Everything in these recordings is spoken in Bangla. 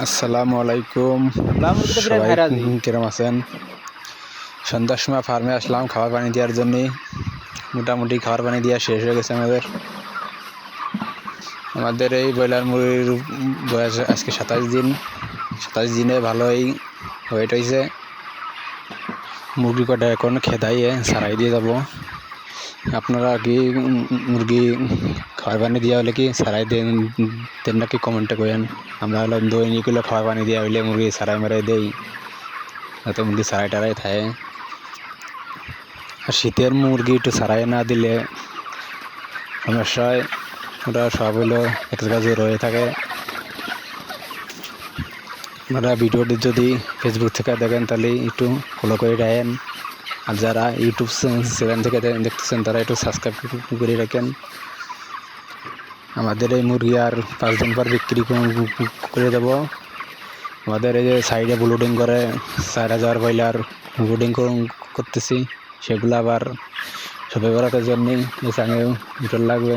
আসসালামু আলাইকুম। সবাই কিরম আছেন? সন্ধ্যার সময় ফার্মে আসলাম খাবার পানি দেওয়ার জন্যে। মোটামুটি খাবার পানি দেওয়া শেষ হয়ে গেছে আমাদের এই ব্রয়লার মুরগির বয়স আজকে 27 দিনে ভালোই ওয়েট হয়েছে। মুরগি কটা এখন খেদাইয়ে সারাই দিয়ে যাব। আপনারা কি মুরগি খাবার পানি দেওয়া হলে কি সারাই দেন নাকি কমেন্টে করেন। আমরা হলো দৈনিকগুলো খাবার পানি দেওয়া হইলে মুরগি সারাই মারাই দেই, যাতে মুরগি সারাই টারাই থাকে। আর শীতের মুরগি একটু সারাই না দিলে সমস্যা হয়, ওরা সব হইলো এক জায়গায় জোর হয়ে থাকে। আপনারা ভিডিওটি যদি ফেসবুক থেকে দেখেন তাহলে একটু ফলো করে রাখেন, আর যারা ইউটিউব চ্যানেল থেকে দেখতেছেন তারা একটু সাবস্ক্রাইব করে রাখেন। আমাদের এই মুরগি আর 5 দিন পর বিক্রি করে দেব। আমাদের এই যে সাইডে ব্লুডিং করে 4000 ব্রয়লার ব্লুডিং করতেছি, সেগুলো আবার সবাই বরাতের জন্যে চাঙে ভিতর লাগবে।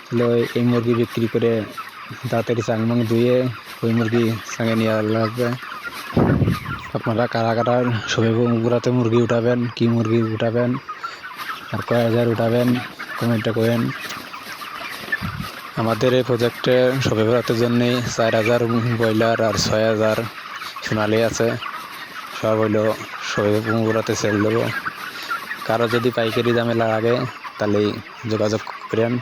তাহলে এই মুরগি বিক্রি করে তাড়াতাড়ি চাংমাং ধুয়ে ওই মুরগি চাঙে নিয়ে লাগবে। আপনারা কারা কারা সবাই বরাতে মুরগি উঠাবেন, কি মুরগি উঠাবেন আর কয় হাজার উঠাবেন কমেন্টে করেন। আমাদের এই প্রজেক্টে সবাই বরাতের জন্যে 4000 ব্রয়লার আর 6000 সোনালি আছে। সব হইলো সবাই বরাতে সেল দেবো। কারো যদি পাইকারি দামে লাগে তাহলে যোগাযোগ করেন।